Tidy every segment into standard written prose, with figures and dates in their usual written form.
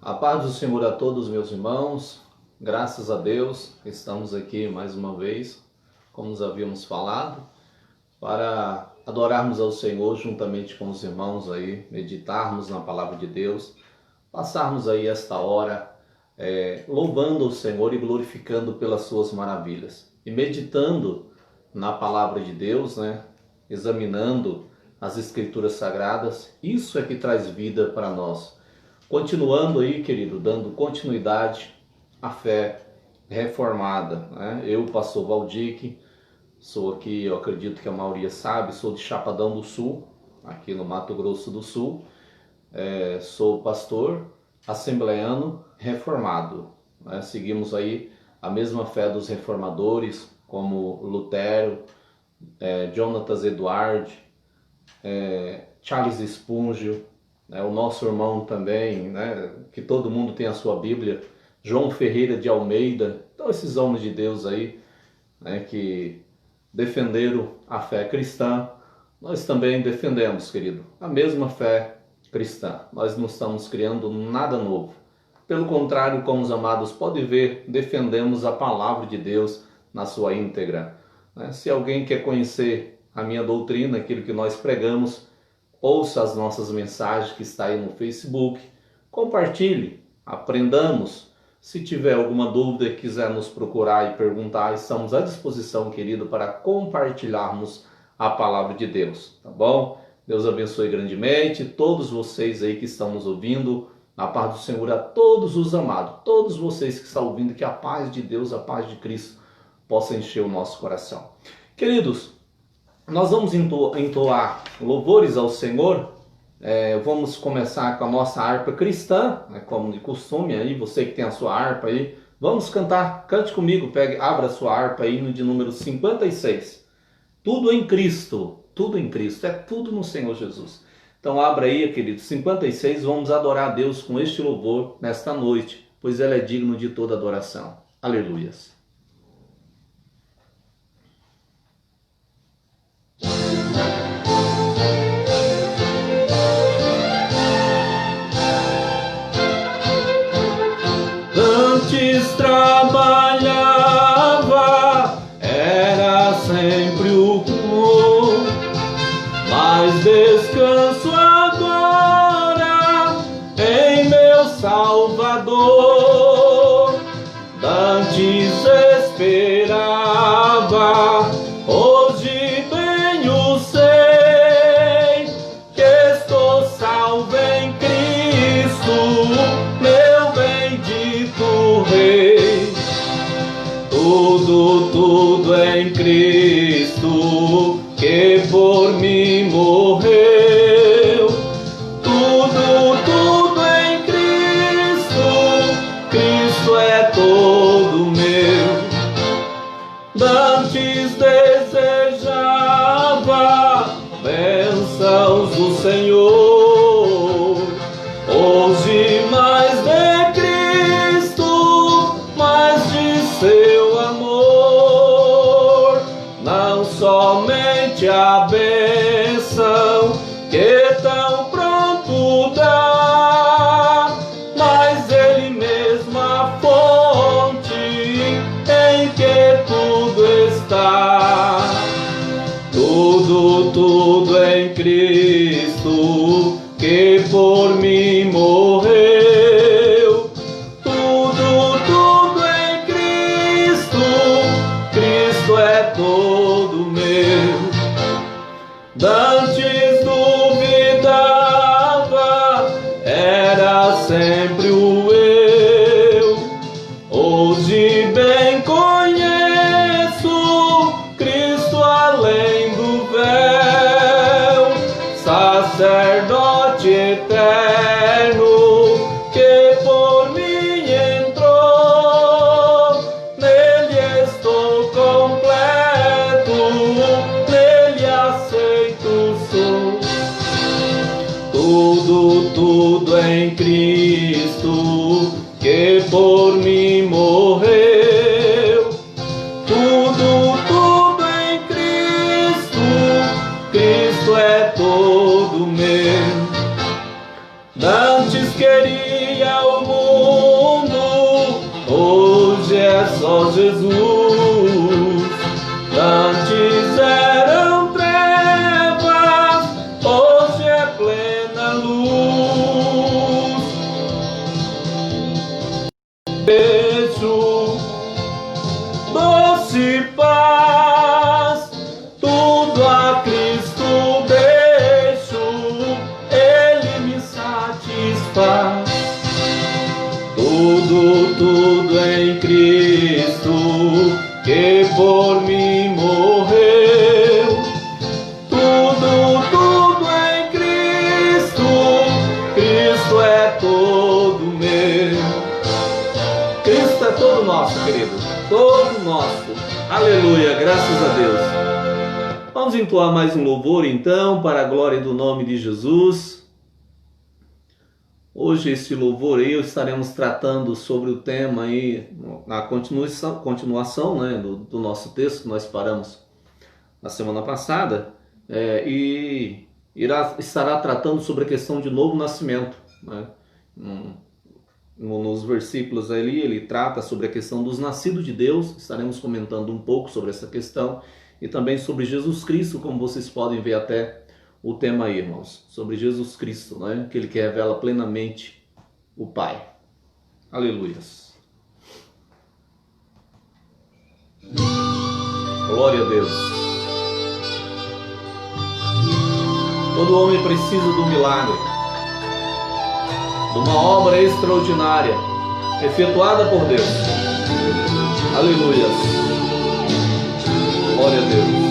A paz do Senhor a todos, meus irmãos. Graças a Deus, estamos aqui mais uma vez, como nos havíamos falado, para adorarmos ao Senhor juntamente com os irmãos aí, meditarmos na palavra de Deus, passarmos aí esta hora louvando o Senhor e glorificando pelas suas maravilhas. E meditando na palavra de Deus, examinando as Escrituras Sagradas, isso é que traz vida para nós. Continuando aí, querido, dando continuidade à fé reformada, Eu, pastor Valdir, sou aqui, eu acredito que a maioria sabe, sou de Chapadão do Sul, aqui no Mato Grosso do Sul. Sou pastor assembleano reformado. Seguimos aí a mesma fé dos reformadores, como Lutero, Jonatas Edwards, Charles Spurgeon, o nosso irmão também, que todo mundo tem a sua Bíblia, João Ferreira de Almeida. Então esses homens de Deus aí, que defenderam a fé cristã, nós também defendemos, querido, a mesma fé cristã. Nós não estamos criando nada novo. Pelo contrário, como os amados podem ver, defendemos a palavra de Deus na sua íntegra. Se alguém quer conhecer a minha doutrina, aquilo que nós pregamos, ouça as nossas mensagens que está aí no Facebook, compartilhe, aprendamos. Se tiver alguma dúvida e quiser nos procurar e perguntar, estamos à disposição, querido, para compartilharmos a palavra de Deus, tá bom? Deus abençoe grandemente todos vocês aí que estão nos ouvindo. Na paz do Senhor a todos os amados, todos vocês que estão ouvindo, que a paz de Deus, a paz de Cristo possa encher o nosso coração. Queridos, nós vamos entoar louvores ao Senhor. Vamos começar com a nossa harpa cristã, como de costume aí, você que tem a sua harpa aí, vamos cantar, cante comigo, abra a sua harpa aí no de número 56. Tudo em Cristo, é tudo no Senhor Jesus. Então abra aí, querido, 56, vamos adorar a Deus com este louvor nesta noite, pois Ele é digno de toda adoração. Aleluias. Antes trabalhava, era sempre o comum, mas descanso agora em meu Salvador. Antes esperava, hoje bem o sei, que estou salvo em Cristo, meu bendito Rei. Tudo em Cristo, que por mim morreu. Tudo em Cristo, Cristo é todo meu. Antes desejava bênçãos do Senhor, hoje mais de Cristo, mais de seu amor. Não somente a bênção que tão pronto dá, mas Ele mesmo a fonte em que tudo está. Tudo em Cristo, que por mim morreu. Tudo em Cristo, Cristo é todo meu. Antes duvidava, era sempre o eu, hoje bem conheço Cristo além do véu, sacerdote eterno, que por mim entrou. Nele estou completo, nele aceito sou. Tudo em Cristo, que por mim morreu. Tudo em Cristo, Cristo é todo meu. Antes queria o mundo, hoje é só Jesus. Antes eram trevas, hoje é plena luz. Beijo, doce paz, tudo a Cristo deixo, Ele me satisfaz. Tudo em Cristo, que por mim morreu. Tudo em Cristo, Cristo é todo meu. Cristo é todo nosso, querido, todo nosso. Aleluia, graças a Deus. Vamos entoar mais um louvor então, para a glória do nome de Jesus. Hoje esse louvor aí estaremos tratando sobre o tema aí, na continuação né, do nosso texto que nós paramos na semana passada, e estará tratando sobre a questão de novo nascimento, né? Nos versículos ali ele trata sobre a questão dos nascidos de Deus. Estaremos comentando um pouco sobre essa questão e também sobre Jesus Cristo, como vocês podem ver até o tema aí, irmãos, sobre Jesus Cristo, né? Aquele que revela plenamente o Pai. Aleluias. Glória a Deus. Todo homem precisa do milagre, de uma obra extraordinária efetuada por Deus. Aleluias. Glória a Deus.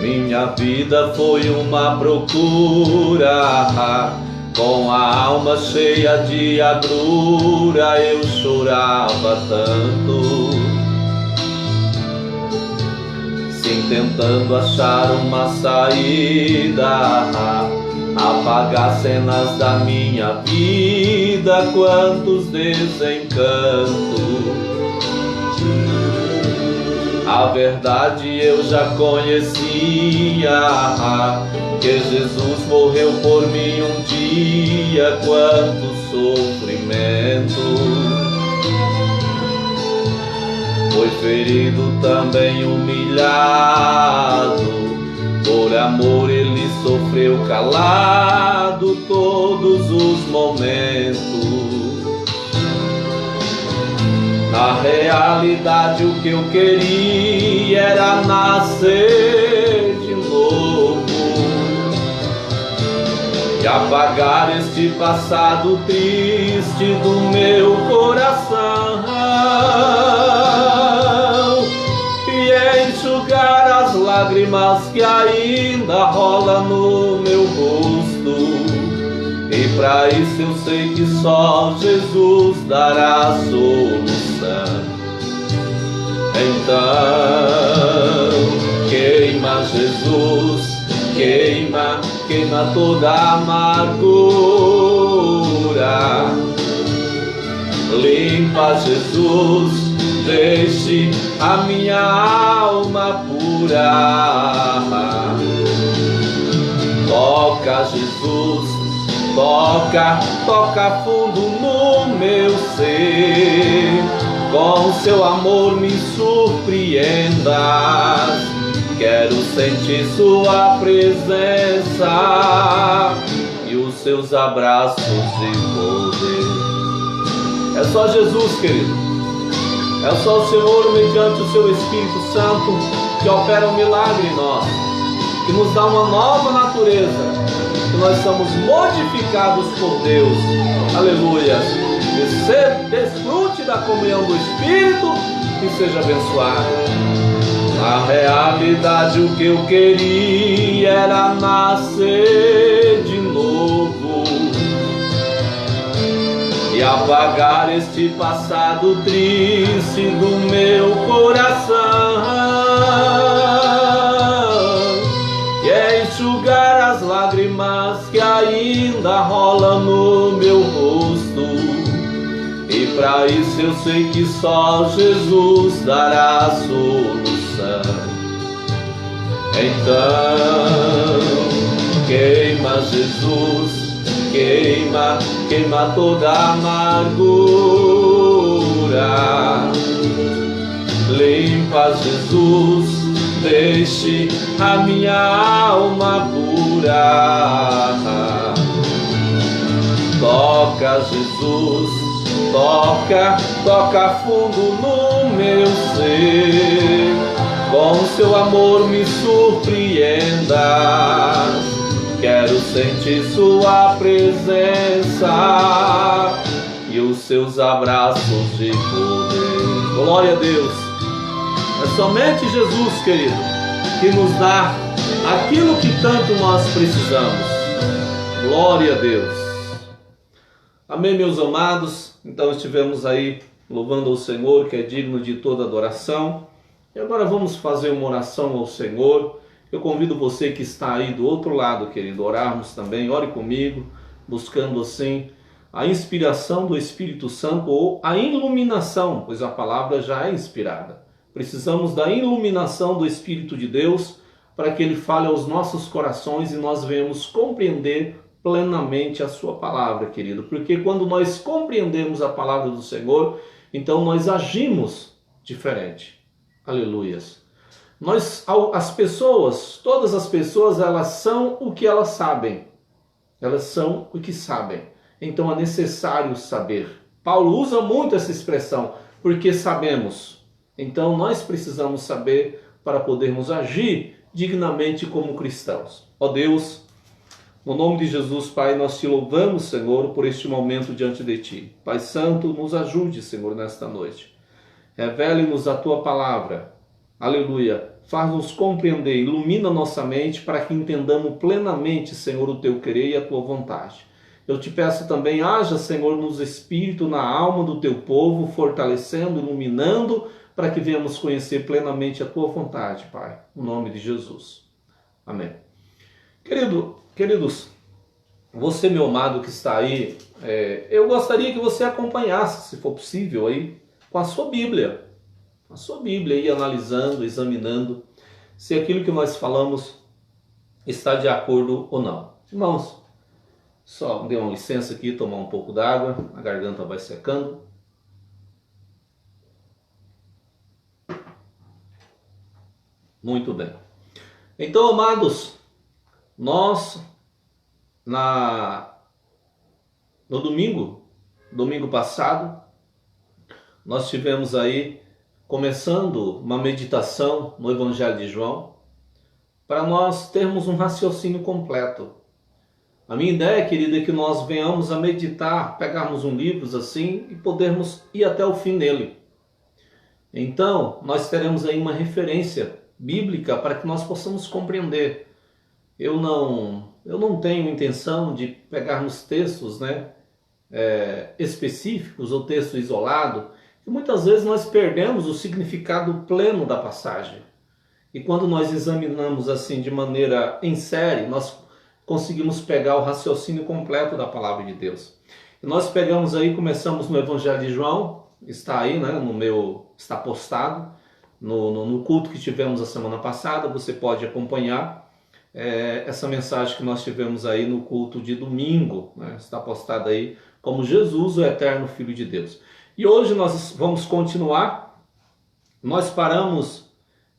Minha vida foi uma procura, com a alma cheia de agrura, eu chorava tanto, sim, tentando achar uma saída, apagar cenas da minha vida, quantos desencantos. A verdade eu já conhecia, que Jesus morreu por mim um dia, quanto sofrimento. Foi ferido, também humilhado, por amor ele sofreu calado todos os momentos. Na realidade o que eu queria era nascer de novo e apagar este passado triste do meu coração e enxugar as lágrimas que ainda rolam no meu rosto. E para isso eu sei que só Jesus dará a solução. Então queima Jesus, queima toda a amargura. Limpa Jesus, deixe a minha alma pura. Toca Jesus, toca fundo no meu ser, com seu amor me surpreendas. Quero sentir sua presença e os seus abraços e poder. É só Jesus, querido. É só o Senhor, mediante o seu Espírito Santo, que opera um milagre em nós, que nos dá uma nova natureza, que nós somos modificados por Deus. Aleluia. Desfrute da comunhão do Espírito e seja abençoado. Na realidade o que eu queria era nascer de novo e apagar este passado triste do meu coração e enxugar as lágrimas que ainda rolam no meu rosto. E para isso eu sei que só Jesus dará a solução. Então Jesus, queima, queima toda amargura. Limpa, Jesus, deixe a minha alma pura. Toca, Jesus, toca, toca fundo no meu ser. Com seu amor me surpreenda. Quero sentir sua presença e os seus abraços de poder. Glória a Deus. É somente Jesus, querido, que nos dá aquilo que tanto nós precisamos. Glória a Deus. Amém, meus amados. Então estivemos aí louvando ao Senhor, que é digno de toda adoração. E agora vamos fazer uma oração ao Senhor. Eu convido você que está aí do outro lado, querido, orarmos também. Ore comigo, buscando assim a inspiração do Espírito Santo ou a iluminação, pois a palavra já é inspirada. Precisamos da iluminação do Espírito de Deus para que Ele fale aos nossos corações e nós venhamos compreender plenamente a sua palavra, querido. Porque quando nós compreendemos a palavra do Senhor, então nós agimos diferente. Aleluias. As pessoas, todas as pessoas, elas são o que elas sabem. Elas são o que sabem. Então é necessário saber. Paulo usa muito essa expressão, porque sabemos. Então nós precisamos saber para podermos agir dignamente como cristãos. Ó Deus, no nome de Jesus, Pai, nós te louvamos, Senhor, por este momento diante de ti. Pai Santo, nos ajude, Senhor, nesta noite. Revele-nos a tua palavra. Aleluia. Faz-nos compreender, ilumina nossa mente para que entendamos plenamente, Senhor, o teu querer e a tua vontade. Eu te peço também, haja, Senhor, nos espíritos, na alma do teu povo, fortalecendo, iluminando, para que venhamos conhecer plenamente a tua vontade, Pai. Em nome de Jesus. Amém. Queridos, você, meu amado, que está aí, eu gostaria que você acompanhasse, se for possível, aí, com a sua Bíblia. A sua Bíblia aí, analisando, examinando se aquilo que nós falamos está de acordo ou não. Irmãos, só dê uma licença aqui, tomar um pouco d'água, a garganta vai secando. Muito bem. Então, amados, nós no domingo passado, nós tivemos aí começando uma meditação no Evangelho de João, para nós termos um raciocínio completo. A minha ideia, querida, é que nós venhamos a meditar, pegarmos um livro assim e podermos ir até o fim nele. Então, nós teremos aí uma referência bíblica para que nós possamos compreender. Eu não tenho intenção de pegarmos textos, específicos ou texto isolado, e muitas vezes nós perdemos o significado pleno da passagem. E quando nós examinamos assim de maneira em série, nós conseguimos pegar o raciocínio completo da palavra de Deus. E nós pegamos aí, começamos no Evangelho de João, está aí, está postado no culto que tivemos a semana passada. Você pode acompanhar essa mensagem que nós tivemos aí no culto de domingo, está postada aí como Jesus, o eterno Filho de Deus. E hoje nós vamos continuar. Nós paramos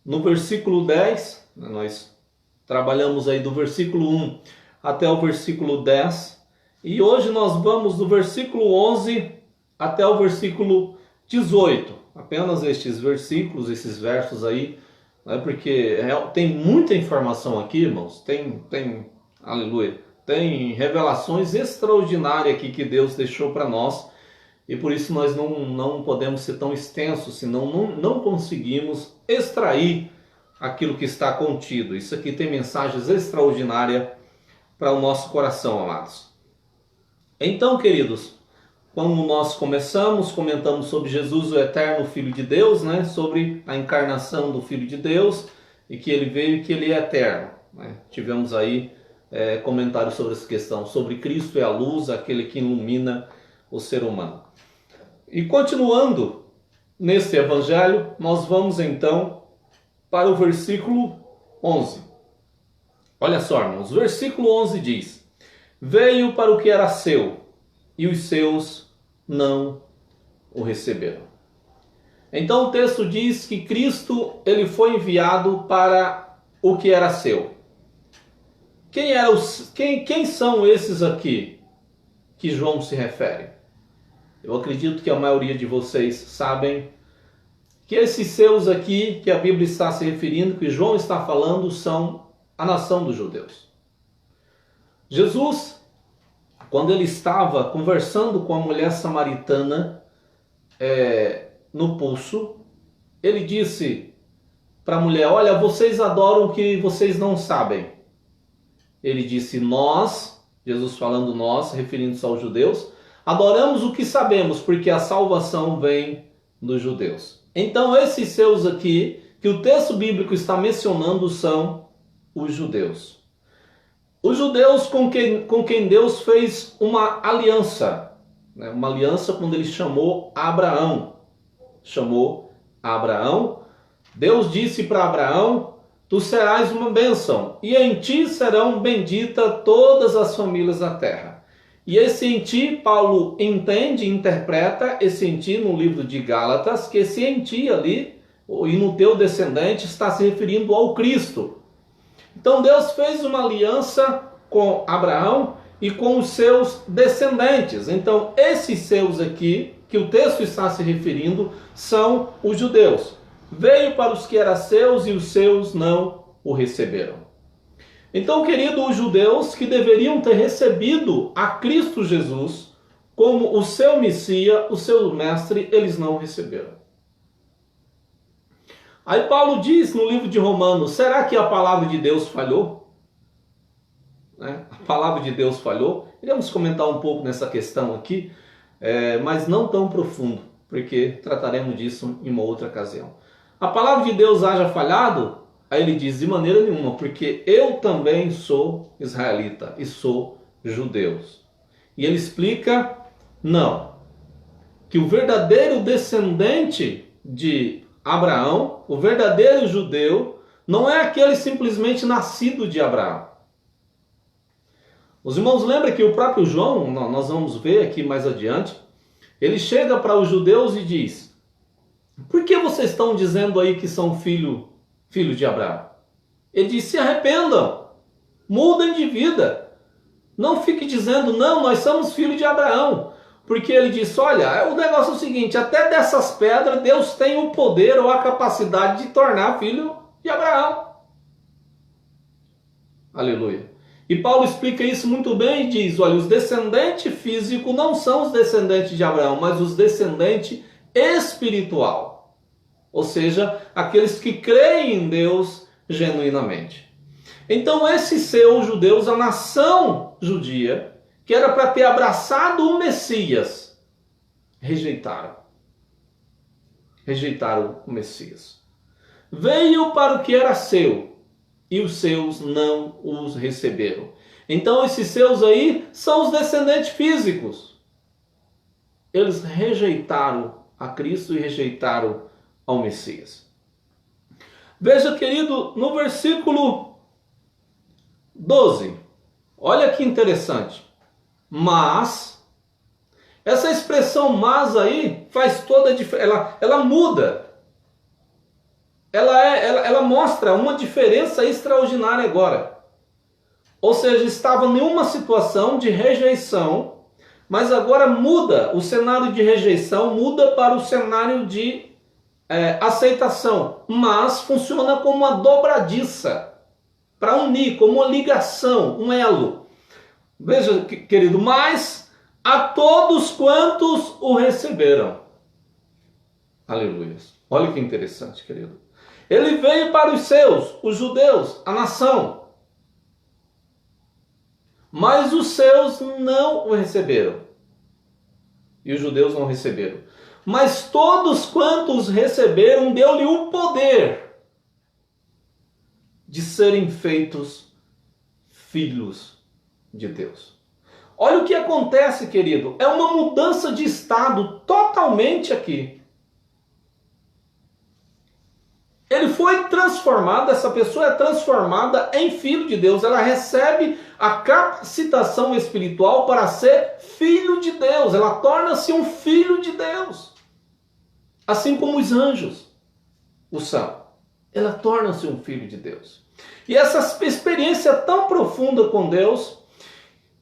no versículo 10, nós trabalhamos aí do versículo 1 até o versículo 10, e hoje nós vamos do versículo 11 até o versículo 18. Apenas estes versículos, esses versos aí, porque tem muita informação aqui, irmãos, aleluia, tem revelações extraordinárias aqui que Deus deixou para nós. E por isso nós não podemos ser tão extensos, senão não conseguimos extrair aquilo que está contido. Isso aqui tem mensagens extraordinárias para o nosso coração, amados. Então, queridos, quando nós comentamos sobre Jesus, o eterno Filho de Deus, sobre a encarnação do Filho de Deus, e que ele veio e que ele é eterno. Tivemos aí comentários sobre essa questão, sobre Cristo é a luz, aquele que ilumina o ser humano. E continuando nesse evangelho, nós vamos então para o versículo 11. Olha só, irmãos, o versículo 11 diz: Veio para o que era seu, e os seus não o receberam. Então o texto diz que Cristo ele foi enviado para o que era seu. Quem são esses aqui que João se refere? Eu acredito que a maioria de vocês sabem que esses seus aqui, que a Bíblia está se referindo, que João está falando, são a nação dos judeus. Jesus, quando ele estava conversando com a mulher samaritana no poço, ele disse para a mulher: olha, vocês adoram o que vocês não sabem. Ele disse: nós, Jesus falando nós, referindo-se aos judeus, adoramos o que sabemos, porque a salvação vem dos judeus. Então esses seus aqui, que o texto bíblico está mencionando, são os judeus. Os judeus com quem Deus fez uma aliança. Uma aliança quando ele chamou Abraão. Deus disse para Abraão: tu serás uma bênção, e em ti serão benditas todas as famílias da terra. E esse em ti, Paulo entende e interpreta esse em ti no livro de Gálatas, que esse em ti ali, e no teu descendente, está se referindo ao Cristo. Então Deus fez uma aliança com Abraão e com os seus descendentes. Então esses seus aqui, que o texto está se referindo, são os judeus. Veio para os que eram seus e os seus não o receberam. Então, querido, os judeus que deveriam ter recebido a Cristo Jesus como o seu Messias, o seu mestre, eles não receberam. Aí Paulo diz no livro de Romanos: será que a palavra de Deus falhou? A palavra de Deus falhou? Iremos comentar um pouco nessa questão aqui, mas não tão profundo, porque trataremos disso em uma outra ocasião. A palavra de Deus haja falhado? Aí ele diz: de maneira nenhuma, porque eu também sou israelita e sou judeu. E ele explica, não, que o verdadeiro descendente de Abraão, o verdadeiro judeu, não é aquele simplesmente nascido de Abraão. Os irmãos lembram que o próprio João, nós vamos ver aqui mais adiante, ele chega para os judeus e diz: por que vocês estão dizendo aí que são filho de Abraão? Ele diz: se arrependam, mudem de vida. Não fique dizendo: não, nós somos filhos de Abraão. Porque ele diz: olha, o negócio é o seguinte, até dessas pedras Deus tem o poder ou a capacidade de tornar filho de Abraão. Aleluia. E Paulo explica isso muito bem e diz: olha, os descendentes físicos não são os descendentes de Abraão, mas os descendentes espiritual, ou seja, aqueles que creem em Deus genuinamente. Então esses seus judeus, a nação judia, que era para ter abraçado o Messias, rejeitaram o Messias. Veio para o que era seu, e os seus não os receberam. Então esses seus aí são os descendentes físicos. Eles rejeitaram a Cristo e rejeitaram ao Messias. Veja, querido, no versículo 12, olha que interessante. Mas, essa expressão mas aí faz toda a diferença, ela muda. Ela mostra uma diferença extraordinária agora. Ou seja, estava em uma situação de rejeição, mas agora muda, o cenário de rejeição muda para o cenário de aceitação, mas funciona como uma dobradiça, para unir, como uma ligação, um elo. Veja, querido, mas a todos quantos o receberam. Aleluia. Olha que interessante, querido. Ele veio para os seus, os judeus, a nação. Mas os seus não o receberam. E os judeus não receberam. Mas todos quantos receberam, deu-lhe o poder de serem feitos filhos de Deus. Olha o que acontece, querido. É uma mudança de estado totalmente aqui. Ele foi transformado, essa pessoa é transformada em filho de Deus. Ela recebe a capacitação espiritual para ser filho de Deus. Ela torna-se um filho de Deus. Assim como os anjos o são. Ela torna-se um filho de Deus. E essa experiência tão profunda com Deus,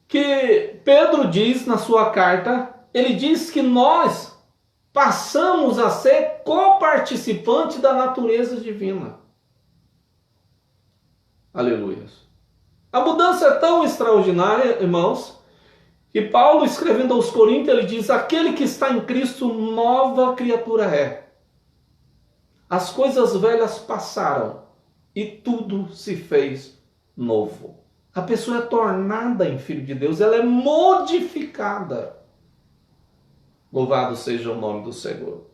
que Pedro diz na sua carta, ele diz que nós passamos a ser coparticipantes da natureza divina. Aleluia. A mudança é tão extraordinária, irmãos, que Paulo, escrevendo aos Coríntios, ele diz: aquele que está em Cristo, nova criatura é. As coisas velhas passaram e tudo se fez novo. A pessoa é tornada em filho de Deus, ela é modificada. Louvado seja o nome do Senhor.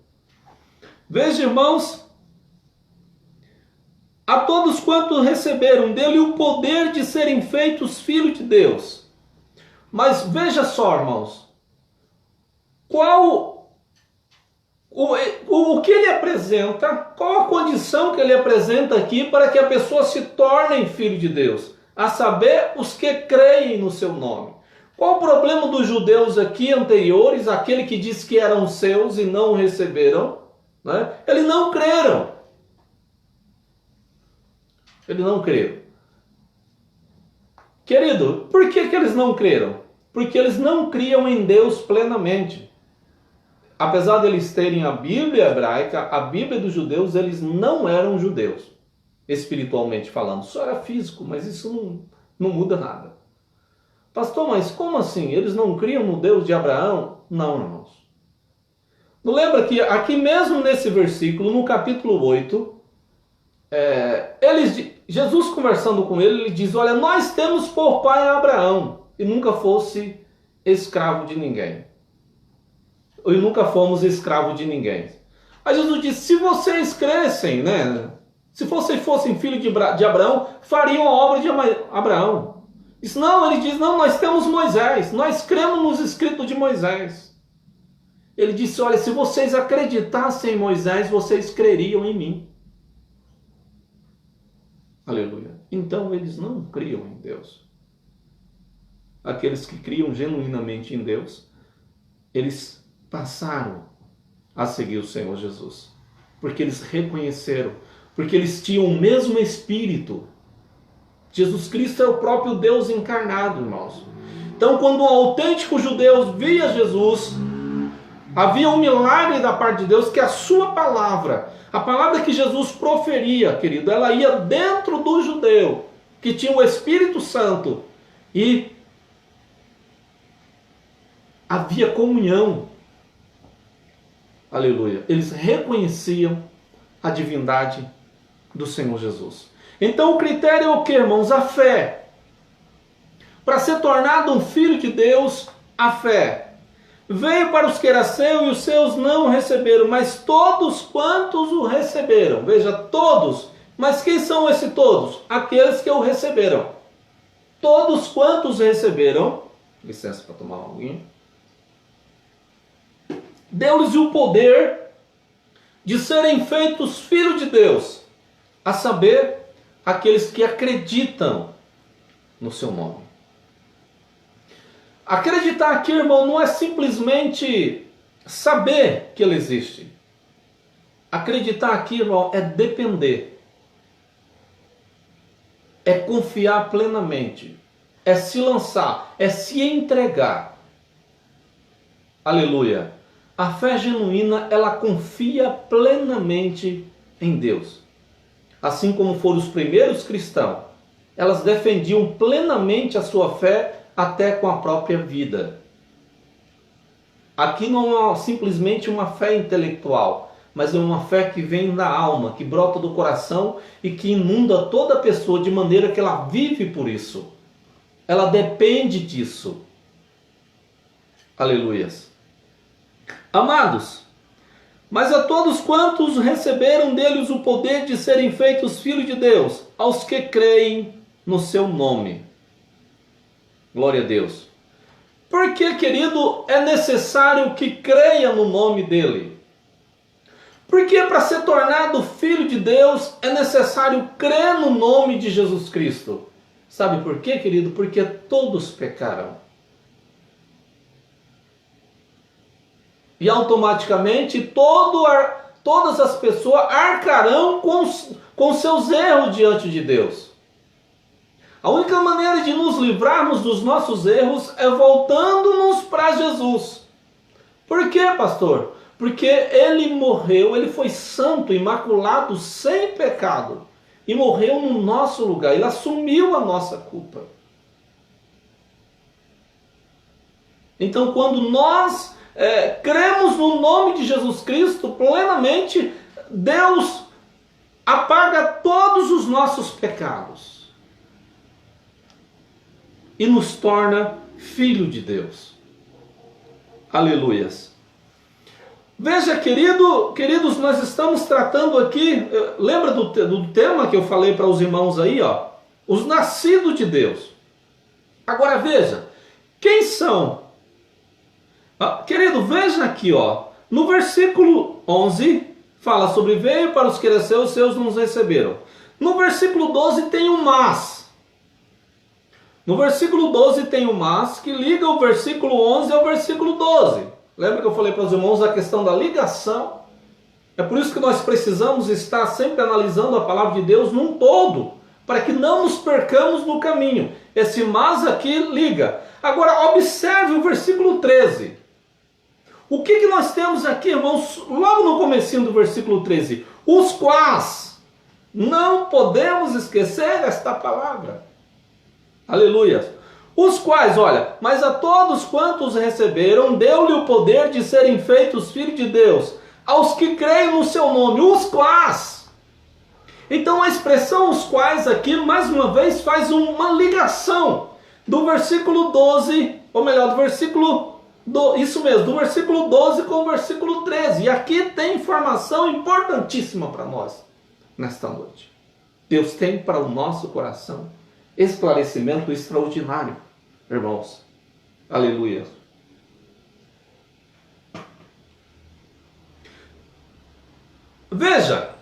Veja, irmãos, a todos quantos receberam dele o poder de serem feitos filhos de Deus. Mas veja só, irmãos, o que ele apresenta, qual a condição que ele apresenta aqui para que a pessoa se torne filho de Deus? A saber, os que creem no seu nome. Qual o problema dos judeus aqui anteriores, aquele que diz que eram seus e não o receberam? Né? Eles não creram. Eles não creram. Querido, por que eles não creram? Porque eles não criam em Deus plenamente. Apesar de eles terem a Bíblia hebraica, a Bíblia dos judeus, eles não eram judeus, espiritualmente falando. Só era físico, mas isso não muda nada. Pastor, mas como assim? Eles não criam no Deus de Abraão? Não, irmãos. Não lembra que aqui mesmo nesse versículo, no capítulo 8, Jesus conversando com ele diz: olha, nós temos por pai Abraão, e nunca fosse escravo de ninguém. E nunca fomos escravos de ninguém. Aí Jesus disse: se vocês crescem, né? Se vocês fossem filhos de Abraão, fariam a obra de Abraão. Isso não, ele diz: não, nós temos Moisés, nós cremos nos escritos de Moisés. Ele disse: olha, se vocês acreditassem em Moisés, vocês creriam em mim. Aleluia. Então eles não criam em Deus. Aqueles que criam genuinamente em Deus, eles passaram a seguir o Senhor Jesus. Porque eles reconheceram, porque eles tinham o mesmo Espírito. Jesus Cristo é o próprio Deus encarnado, irmãos. Então, quando um autêntico judeu via Jesus, havia um milagre da parte de Deus, que a sua palavra, a palavra que Jesus proferia, querido, ela ia dentro do judeu, que tinha o Espírito Santo, e havia comunhão. Aleluia. Eles reconheciam a divindade do Senhor Jesus. Então o critério é o que, irmãos? A fé. Para ser tornado um filho de Deus, a fé. Veio para os que eram seus e os seus não o receberam, mas todos quantos o receberam. Veja, todos. Mas quem são esses todos? Aqueles que o receberam. Todos quantos receberam, licença para tomar uma aguinha, deu-lhes o poder de serem feitos filhos de Deus, a saber, aqueles que acreditam no seu nome. Acreditar aqui, irmão, não é simplesmente saber que ele existe. Acreditar aqui, irmão, é depender. É confiar plenamente. É se lançar. É se entregar. Aleluia. A fé genuína, ela confia plenamente em Deus. Assim como foram os primeiros cristãos, elas defendiam plenamente a sua fé até com a própria vida. Aqui não é simplesmente uma fé intelectual, mas é uma fé que vem da alma, que brota do coração e que inunda toda a pessoa de maneira que ela vive por isso. Ela depende disso. Aleluias. Amados, mas a todos quantos receberam deles o poder de serem feitos filhos de Deus, aos que creem no seu nome. Glória a Deus. Porque, querido, é necessário que creia no nome dele. Porque para ser tornado filho de Deus é necessário crer no nome de Jesus Cristo. Sabe por quê, querido? Porque todos pecaram. E automaticamente todas as pessoas arcarão com seus erros diante de Deus. A única maneira de nos livrarmos dos nossos erros é voltando-nos para Jesus. Por quê, pastor? Porque ele morreu, ele foi santo, imaculado, sem pecado. E morreu no nosso lugar, ele assumiu a nossa culpa. Então, quando nós cremos no nome de Jesus Cristo plenamente, Deus apaga todos os nossos pecados e nos torna filho de Deus. Aleluias. Veja, queridos, nós estamos tratando aqui, lembra do tema que eu falei para os irmãos aí, ó? Os nascidos de Deus. Agora veja, quem são? Querido, veja aqui, ó, no versículo 11, fala sobre veio para os que eram seus não os receberam. No versículo 12 tem um mas. No versículo 12 tem um mas que liga o versículo 11 ao versículo 12. Lembra que eu falei para os irmãos a questão da ligação? É por isso que nós precisamos estar sempre analisando a palavra de Deus num todo, para que não nos percamos no caminho. Esse mas aqui liga. Agora observe o versículo 13. O que nós temos aqui, irmãos, logo no comecinho do versículo 13? Os quais, não podemos esquecer esta palavra. Aleluia. Os quais, olha, mas a todos quantos receberam, deu-lhe o poder de serem feitos filhos de Deus, aos que creem no seu nome, os quais. Então a expressão os quais aqui, mais uma vez, faz uma ligação do versículo 12, ou melhor, do versículo, isso mesmo, do versículo 12 com o versículo 13. E aqui tem informação importantíssima para nós, nesta noite. Deus tem para o nosso coração esclarecimento extraordinário, irmãos. Aleluia. Veja,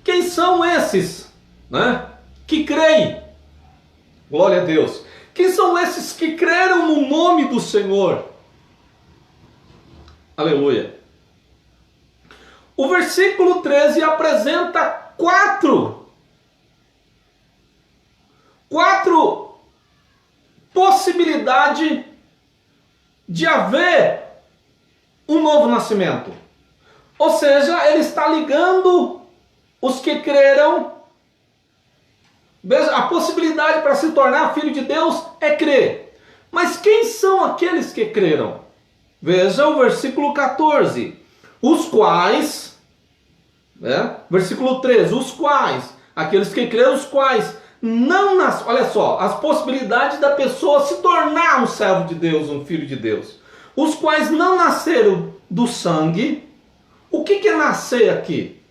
quem são esses, né, que creem? Glória a Deus. Quem são esses que creram no nome do Senhor? Aleluia. O versículo 13 apresenta quatro possibilidades de haver um novo nascimento. Ou seja, ele está ligando os que creram. Veja, a possibilidade para se tornar filho de Deus é crer. Mas quem são aqueles que creram? Veja o versículo 14. Os quais, versículo 13, os quais, aqueles que creram, os quais não nasceram. Olha só, as possibilidades da pessoa se tornar um servo de Deus, um filho de Deus. Os quais não nasceram do sangue. O que é nascer aqui?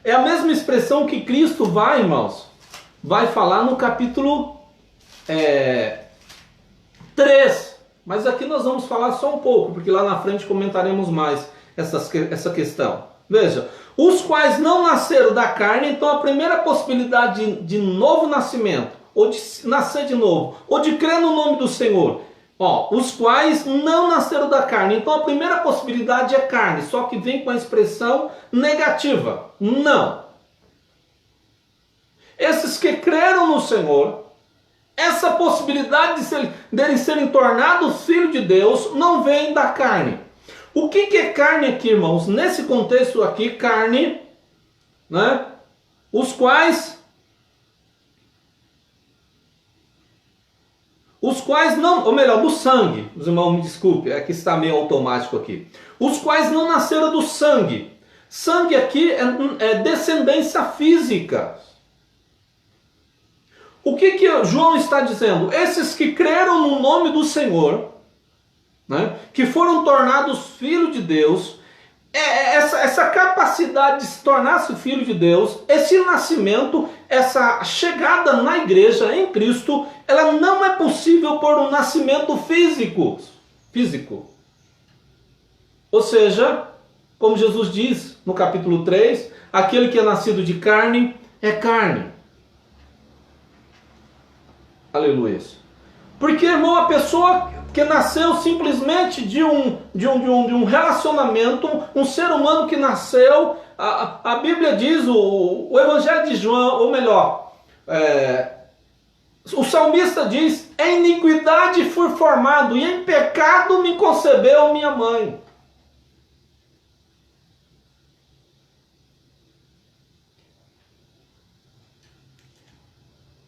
É a mesma expressão que Cristo vai falar no capítulo 3. Mas aqui nós vamos falar só um pouco, porque lá na frente comentaremos mais essa questão. Veja, os quais não nasceram da carne, então a primeira possibilidade de novo nascimento, ou de nascer de novo, ou de crer no nome do Senhor. Os quais não nasceram da carne, então a primeira possibilidade é carne, só que vem com a expressão negativa, não. Esses que creram no Senhor, essa possibilidade deles serem tornados filhos de Deus não vem da carne. O que é carne aqui, irmãos? Nesse contexto aqui, carne, né? Os quais não, ou melhor, do sangue. Os irmãos me desculpem, é que está meio automático aqui. Os quais não nasceram do sangue. Sangue aqui é descendência física. O que João está dizendo? Esses que creram no nome do Senhor, né, que foram tornados filhos de Deus, essa capacidade de se tornar-se filho de Deus, esse nascimento, essa chegada na igreja em Cristo, ela não é possível por um nascimento físico. Ou seja, como Jesus diz, no capítulo 3, aquele que é nascido de carne é carne. Aleluia. Porque, irmão, a pessoa que nasceu simplesmente de um relacionamento, um ser humano que nasceu, a Bíblia diz, o Evangelho de João, ou melhor, o salmista diz: em iniquidade fui formado e em pecado me concebeu minha mãe.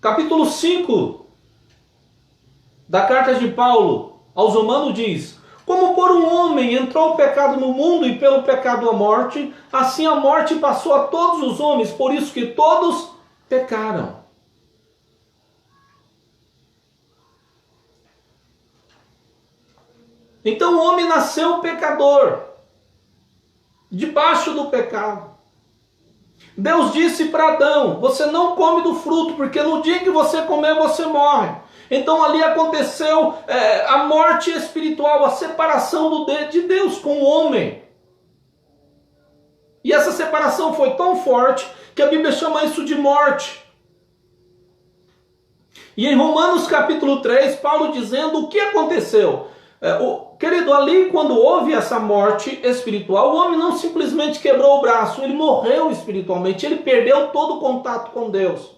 Capítulo 5 da carta de Paulo aos Romanos diz: como por um homem entrou o pecado no mundo e pelo pecado a morte, assim a morte passou a todos os homens, por isso que todos pecaram. Então o homem nasceu pecador, debaixo do pecado. Deus disse para Adão: você não come do fruto, porque no dia que você comer, você morre. Então ali aconteceu a morte espiritual, a separação de Deus com o homem. E essa separação foi tão forte que a Bíblia chama isso de morte. E em Romanos capítulo 3, Paulo dizendo o que aconteceu. Querido, ali quando houve essa morte espiritual, o homem não simplesmente quebrou o braço, ele morreu espiritualmente, ele perdeu todo o contato com Deus.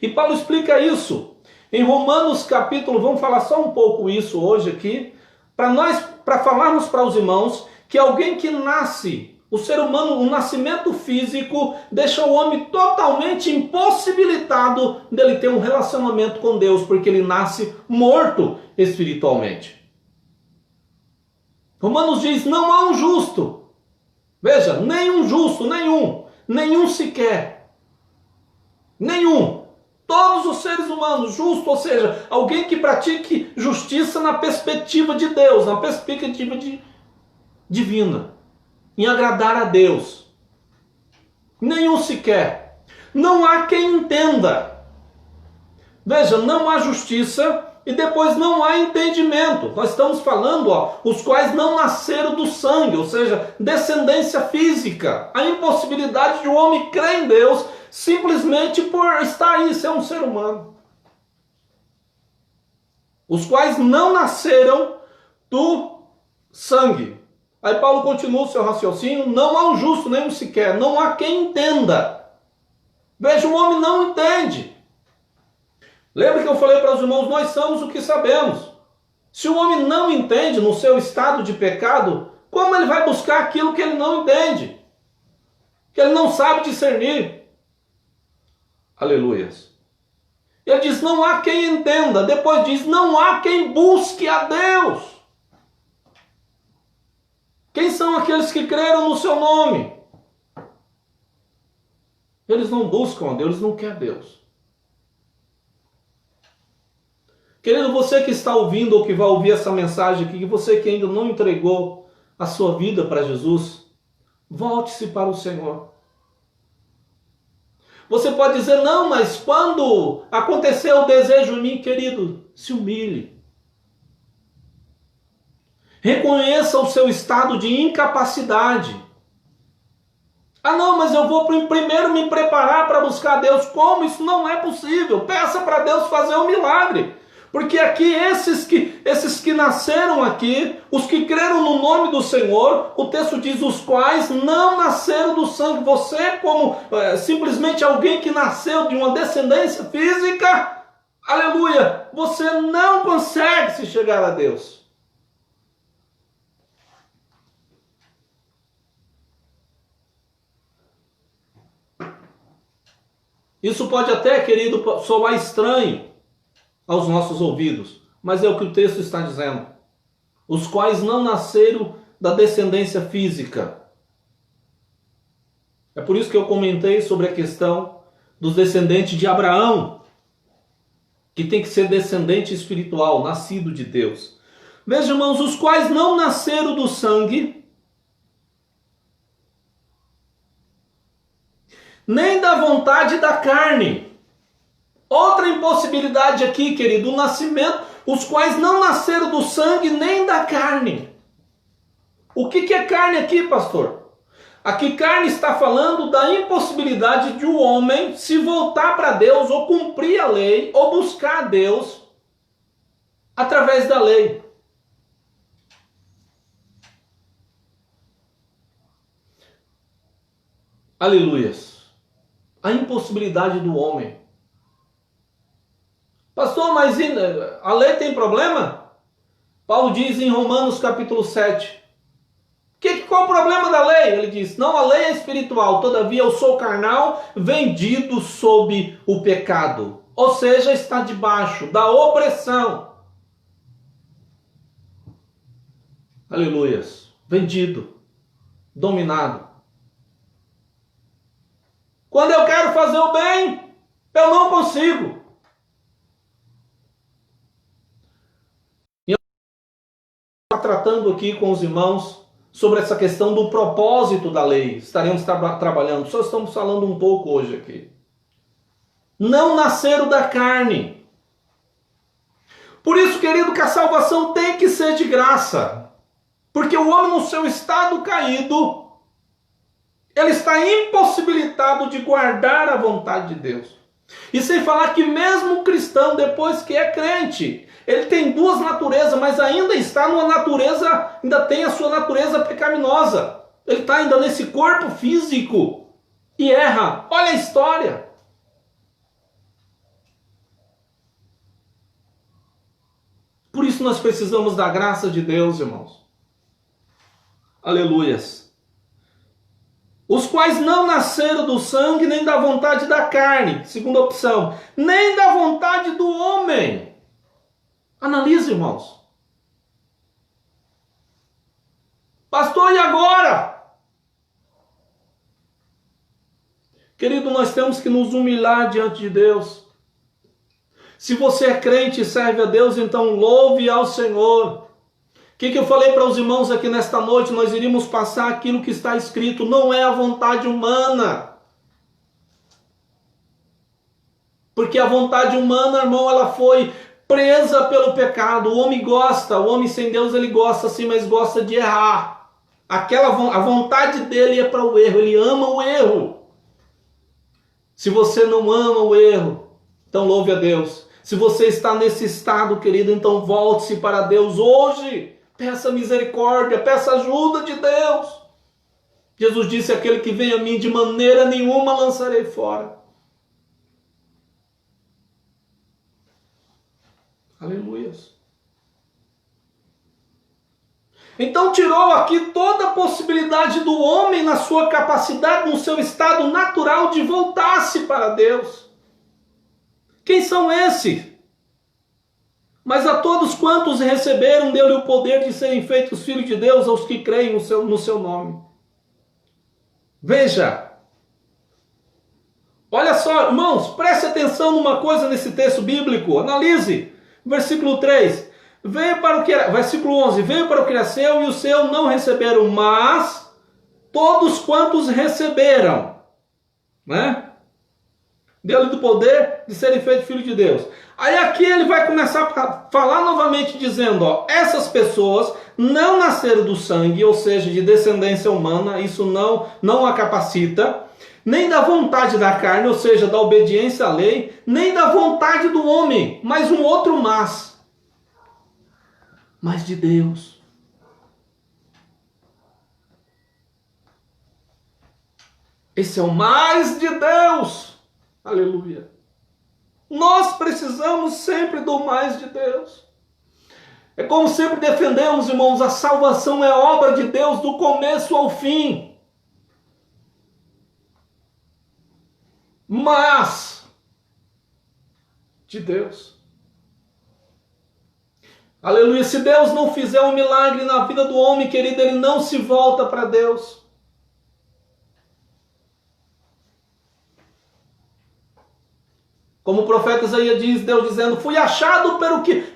E Paulo explica isso em Romanos capítulo, vamos falar só um pouco isso hoje aqui, para falarmos para os irmãos que alguém que nasce, o ser humano, o nascimento físico, deixa o homem totalmente impossibilitado dele ter um relacionamento com Deus, porque ele nasce morto espiritualmente. Romanos diz: não há um justo. Veja, nenhum justo, nenhum sequer. Nenhum. Todos os seres humanos, justo, ou seja, alguém que pratique justiça na perspectiva de Deus, na perspectiva divina, em agradar a Deus. Nenhum sequer. Não há quem entenda. Veja, não há justiça e depois não há entendimento. Nós estamos falando, os quais não nasceram do sangue, ou seja, descendência física. A impossibilidade de um homem crer em Deus simplesmente por estar aí, ser um ser humano. Os quais não nasceram do sangue. Aí Paulo continua o seu raciocínio: não há um justo, nenhum sequer, não há quem entenda. Veja, o homem não entende. Lembra que eu falei para os irmãos, nós somos o que sabemos. Se o homem não entende no seu estado de pecado, como ele vai buscar aquilo que ele não entende? Que ele não sabe discernir. Aleluias. Ele diz: não há quem entenda. Depois diz: não há quem busque a Deus. Quem são aqueles que creram no seu nome? Eles não buscam a Deus, eles não querem Deus. Querido, você que está ouvindo ou que vai ouvir essa mensagem aqui, você que ainda não entregou a sua vida para Jesus, volte-se para o Senhor. Você pode dizer: não, mas quando aconteceu o desejo em mim, querido, se humilhe. Reconheça o seu estado de incapacidade. Ah não, mas eu vou primeiro me preparar para buscar Deus. Como? Isso não é possível. Peça para Deus fazer um milagre. Porque aqui esses que nasceram aqui, os que creram no nome do Senhor, o texto diz: os quais não nasceram do sangue. Você, como simplesmente alguém que nasceu de uma descendência física, aleluia, você não consegue se chegar a Deus. Isso pode até, querido, soar estranho aos nossos ouvidos, mas é o que o texto está dizendo. Os quais não nasceram da descendência física. É por isso que eu comentei sobre a questão dos descendentes de Abraão, que tem que ser descendente espiritual, nascido de Deus. Veja, irmãos, os quais não nasceram do sangue, nem da vontade da carne. Outra impossibilidade aqui, querido, o nascimento, os quais não nasceram do sangue nem da carne. O que é carne aqui, pastor? Aqui carne está falando da impossibilidade de o homem se voltar para Deus ou cumprir a lei ou buscar a Deus através da lei. Aleluias. A impossibilidade do homem. Pastor, mas a lei tem problema? Paulo diz em Romanos capítulo 7. Qual o problema da lei? Ele diz, não, a lei é espiritual, todavia eu sou carnal, vendido sob o pecado. Ou seja, está debaixo da opressão. Aleluias. Vendido. Dominado. Quando eu quero fazer o bem, eu não consigo. E eu estou tratando aqui com os irmãos sobre essa questão do propósito da lei. Estaremos trabalhando, só estamos falando um pouco hoje aqui. Não nasceram da carne. Por isso, querido, que a salvação tem que ser de graça. Porque o homem no seu estado caído, ele está impossibilitado de guardar a vontade de Deus. E sem falar que mesmo o cristão, depois que é crente, ele tem duas naturezas, mas ainda está numa natureza, ainda tem a sua natureza pecaminosa. Ele está ainda nesse corpo físico e erra. Olha a história. Por isso nós precisamos da graça de Deus, irmãos. Aleluias. Os quais não nasceram do sangue, nem da vontade da carne, segunda opção, nem da vontade do homem. Analise, irmãos. Pastor, e agora? Querido, nós temos que nos humilhar diante de Deus. Se você é crente e serve a Deus, então louve ao Senhor. O que eu falei para os irmãos aqui nesta noite? Nós iríamos passar aquilo que está escrito. Não é a vontade humana. Porque a vontade humana, irmão, ela foi presa pelo pecado. O homem gosta, o homem sem Deus, ele gosta sim, mas gosta de errar. A vontade dele é para o erro, ele ama o erro. Se você não ama o erro, então louve a Deus. Se você está nesse estado, querido, então volte-se para Deus hoje. Peça misericórdia, peça ajuda de Deus. Jesus disse, aquele que vem a mim de maneira nenhuma lançarei fora. Aleluias. Então tirou aqui toda a possibilidade do homem na sua capacidade, no seu estado natural de voltar-se para Deus. Quem são esses? Mas a todos quantos receberam, deu-lhe o poder de serem feitos filhos de Deus, aos que creem no seu nome. Veja. Olha só, irmãos, preste atenção numa coisa nesse texto bíblico. Analise. Versículo 3. Versículo 11. Veio para o que era seu e o seu não receberam, mas todos quantos receberam, né? Deu-lhe do poder de serem feitos filhos de Deus. Aí aqui ele vai começar a falar novamente dizendo, ó, essas pessoas não nasceram do sangue, ou seja, de descendência humana, isso não a capacita, nem da vontade da carne, ou seja, da obediência à lei, nem da vontade do homem, mas um outro mas de Deus. Esse é o mais de Deus. Aleluia. Nós precisamos sempre do mais de Deus. É como sempre defendemos, irmãos, a salvação é obra de Deus do começo ao fim. Mas de Deus. Aleluia. Se Deus não fizer um milagre na vida do homem, querido, ele não se volta para Deus. Como o profeta Isaías diz, Deus dizendo, fui achado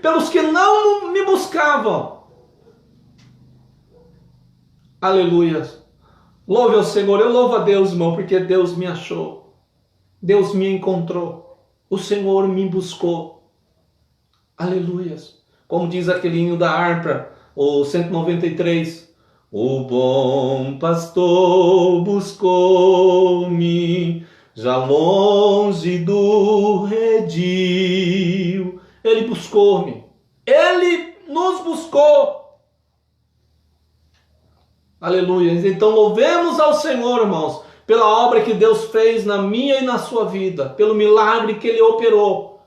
pelos que não me buscavam. Aleluia. Louve ao Senhor, eu louvo a Deus, irmão, porque Deus me achou. Deus me encontrou. O Senhor me buscou. Aleluia. Como diz aquele hino da harpa, o 193, O bom pastor buscou-me, já longe do redil. Ele buscou-me. Ele nos buscou. Aleluia. Então louvemos ao Senhor, irmãos, pela obra que Deus fez na minha e na sua vida, pelo milagre que Ele operou,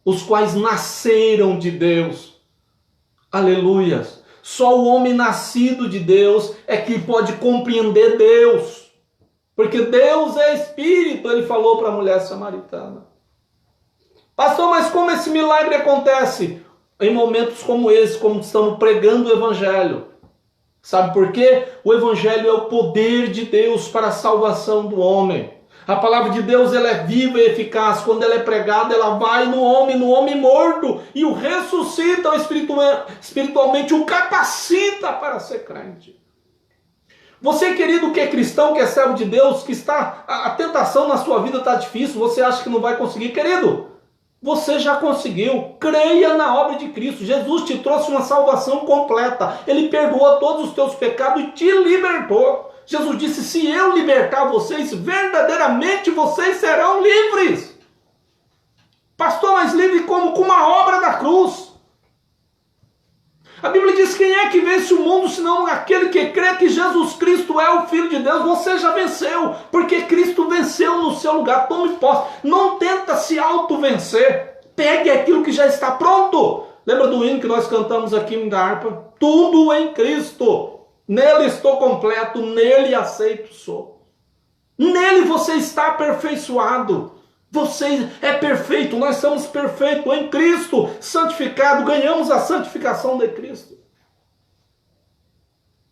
os quais nasceram de Deus. Aleluia. Só o homem nascido de Deus é que pode compreender Deus. Porque Deus é Espírito, ele falou para a mulher samaritana. Pastor, mas como esse milagre acontece? Em momentos como esse, como estamos pregando o Evangelho. Sabe por quê? O Evangelho é o poder de Deus para a salvação do homem. A palavra de Deus, ela é viva e eficaz. Quando ela é pregada, ela vai no homem morto, e o ressuscita espiritualmente, o capacita para ser crente. Você, querido, que é cristão, que é servo de Deus, que está, a tentação na sua vida está difícil, você acha que não vai conseguir, querido, você já conseguiu. Creia na obra de Cristo. Jesus te trouxe uma salvação completa. Ele perdoou todos os teus pecados e te libertou. Jesus disse, se eu libertar vocês, verdadeiramente vocês serão livres. Pastor, mas livre como? Com uma obra da cruz. A Bíblia diz, quem é que vence o mundo, senão aquele que crê que Jesus Cristo é o Filho de Deus? Você já venceu, porque Cristo venceu no seu lugar. Tome posse. Não tenta se auto-vencer. Pegue aquilo que já está pronto. Lembra do hino que nós cantamos aqui na harpa? Tudo em Cristo. Nele estou completo, nele aceito sou. Nele você está aperfeiçoado. Você é perfeito, nós somos perfeitos em Cristo, santificado, ganhamos a santificação de Cristo.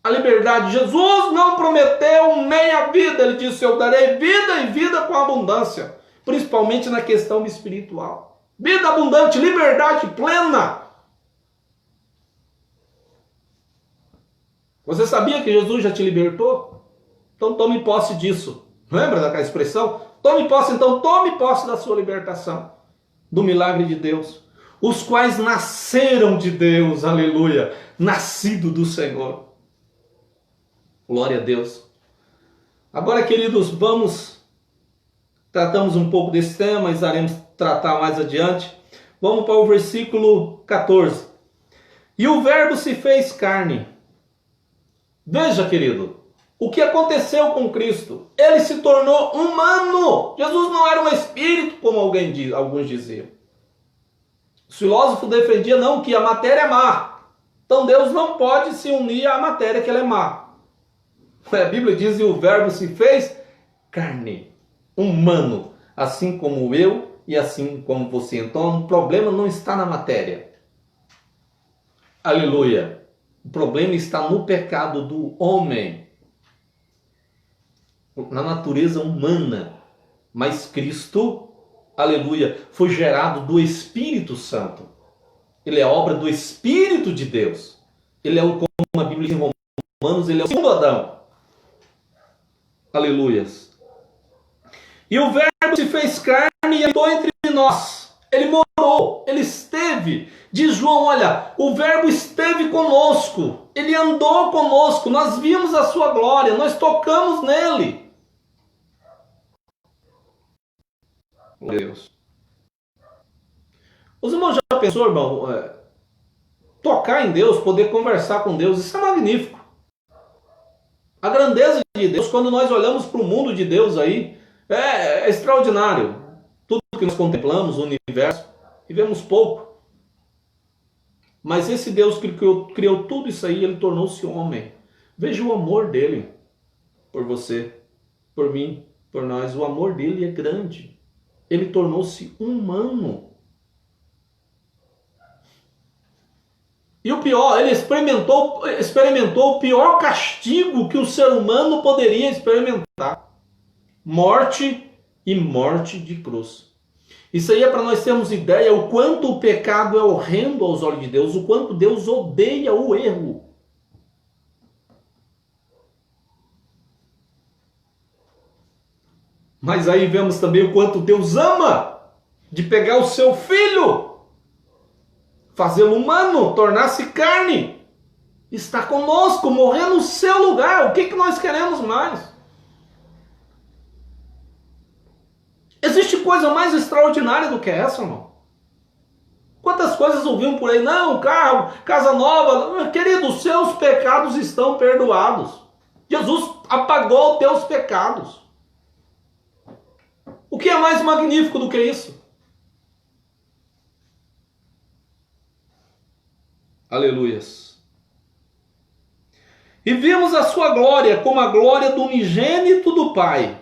A liberdade, Jesus não prometeu meia vida, ele disse, eu darei vida e vida com abundância, principalmente na questão espiritual. Vida abundante, liberdade plena. Você sabia que Jesus já te libertou? Então tome posse disso. Lembra daquela expressão? Tome posse, então, tome posse da sua libertação, do milagre de Deus, os quais nasceram de Deus, aleluia, nascido do Senhor. Glória a Deus. Agora, queridos, tratamos um pouco desse tema, mas iremos tratar mais adiante. Vamos para o versículo 14. E o verbo se fez carne. Veja, querido, o que aconteceu com Cristo? Ele se tornou humano. Jesus não era um espírito, como alguns diziam. Os filósofos defendiam não, que a matéria é má. Então Deus não pode se unir à matéria, que ela é má. A Bíblia diz, e o verbo se fez carne, humano, assim como eu e assim como você. Então o problema não está na matéria. Aleluia. O problema está no pecado do homem, na natureza humana. Mas Cristo, aleluia, foi gerado do Espírito Santo. Ele é obra do Espírito de Deus. Ele é, como a Bíblia diz em Romanos, ele é o segundo Adão. Aleluias. E o verbo se fez carne e habitou entre nós. Ele morou, ele esteve. Diz João, olha, o verbo esteve conosco. Ele andou conosco, nós vimos a sua glória, nós tocamos nele. Deus. Os irmãos já pensou, irmão, tocar em Deus, poder conversar com Deus, isso é magnífico. A grandeza de Deus, quando nós olhamos para o mundo de Deus aí, é extraordinário. Tudo que nós contemplamos, o universo, e vemos pouco. Mas esse Deus que criou tudo isso aí, ele tornou-se homem. Veja o amor dele por você, por mim, por nós. O amor dele é grande. Ele tornou-se humano. E o pior, ele experimentou o pior castigo que o ser humano poderia experimentar. Morte e morte de cruz. Isso aí é para nós termos ideia o quanto o pecado é horrendo aos olhos de Deus, o quanto Deus odeia o erro. Mas aí vemos também o quanto Deus ama de pegar o seu filho, fazê-lo humano, tornar-se carne. está conosco, morrer no seu lugar. O que nós queremos mais? Existe coisa mais extraordinária do que essa, irmão? Quantas coisas ouvimos por aí? Não, carro, casa nova. Querido, os seus pecados estão perdoados. Jesus apagou os teus pecados. O que é mais magnífico do que isso? Aleluias. E vimos a sua glória como a glória do unigênito do Pai.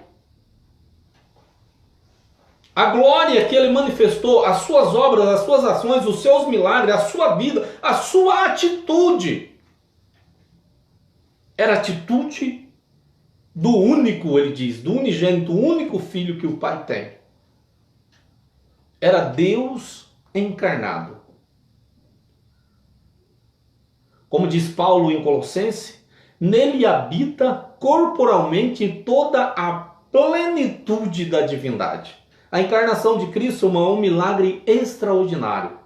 A glória que ele manifestou, as suas obras, as suas ações, os seus milagres, a sua vida, a sua atitude. Era a atitude do único, ele diz, do unigênito, o único filho que o Pai tem. Era Deus encarnado. Como diz Paulo em Colossenses, nele habita corporalmente toda a plenitude da divindade. A encarnação de Cristo é um milagre extraordinário.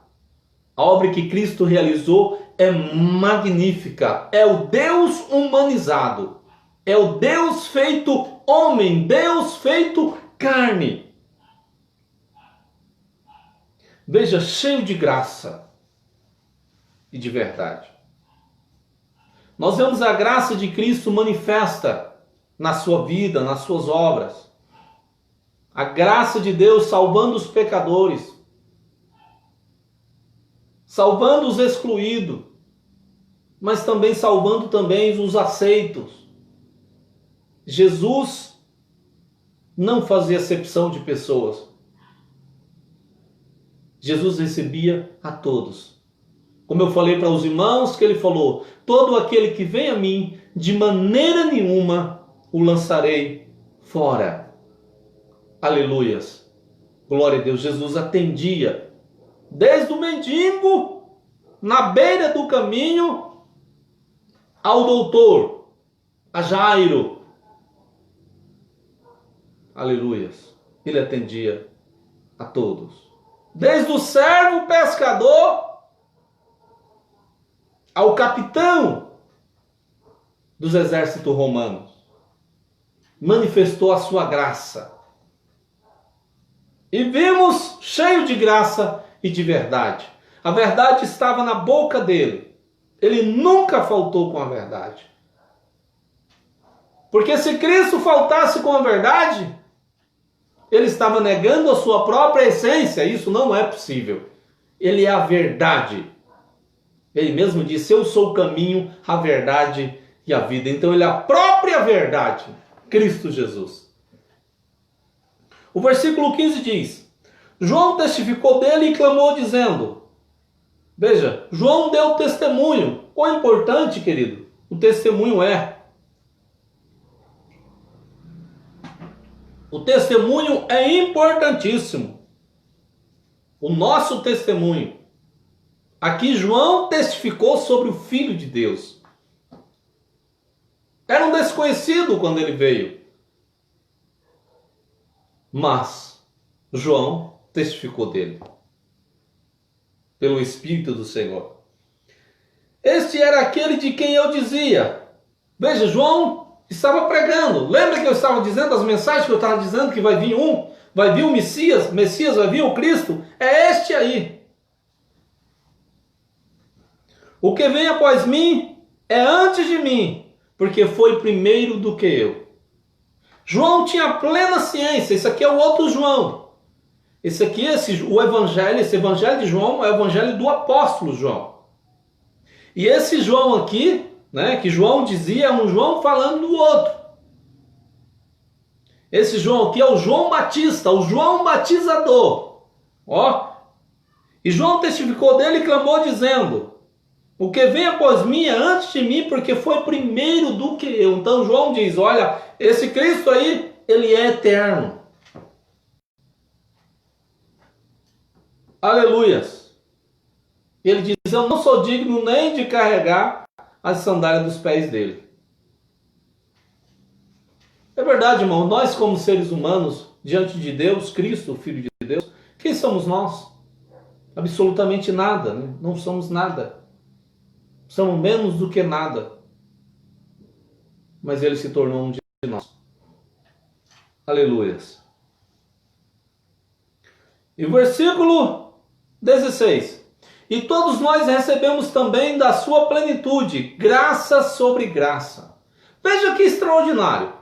A obra que Cristo realizou é magnífica. É o Deus humanizado. É o Deus feito homem, Deus feito carne. Veja, cheio de graça e de verdade. Nós vemos a graça de Cristo manifesta na sua vida, nas suas obras. A graça de Deus salvando os pecadores, salvando os excluídos, mas também salvando também os aceitos. Jesus não fazia acepção de pessoas. Jesus recebia a todos. Como eu falei para os irmãos, que ele falou, todo aquele que vem a mim, de maneira nenhuma o lançarei fora. Aleluias. Glória a Deus. Jesus atendia desde o mendigo na beira do caminho ao doutor, a Jairo. Aleluias. Ele atendia a todos. Desde o servo pescador ao capitão dos exércitos romanos. Manifestou a sua graça. E vimos cheio de graça e de verdade. A verdade estava na boca dele. Ele nunca faltou com a verdade. Porque se Cristo faltasse com a verdade, ele estava negando a sua própria essência. Isso não é possível. Ele é a verdade. Ele mesmo disse, eu sou o caminho, a verdade e a vida. Então ele é a própria verdade. Cristo Jesus. O versículo 15 diz, João testificou dele e clamou dizendo, veja, João deu testemunho. Quão importante, querido, o testemunho é. O testemunho é importantíssimo. O nosso testemunho. Aqui João testificou sobre o Filho de Deus. Era um desconhecido quando ele veio. Mas João testificou dele. Pelo Espírito do Senhor. Este era aquele de quem eu dizia. Veja, João estava pregando. Lembra que eu estava dizendo, as mensagens que eu estava dizendo, que vai vir o Messias, vai vir o Cristo. É este aí. O que vem após mim é antes de mim, porque foi primeiro do que eu. João tinha plena ciência. Esse aqui é o outro João. Esse evangelho de João é o evangelho do apóstolo João. E esse João aqui, né, que João dizia, é um João falando do outro. Esse João aqui é o João Batista, o João Batizador. Ó. E João testificou dele e clamou dizendo, o que vem após mim é antes de mim, porque foi primeiro do que eu. Então João diz, olha, esse Cristo aí, ele é eterno. Aleluias. Ele diz, eu não sou digno nem de carregar as sandálias dos pés dele. É verdade, irmão, nós como seres humanos, diante de Deus, Cristo, o Filho de Deus, quem somos nós? Absolutamente nada, né? Não somos nada. somos menos do que nada, mas ele se tornou um de nós. Aleluias. E o versículo 16. E todos nós recebemos também da sua plenitude, graça sobre graça. Veja que extraordinário.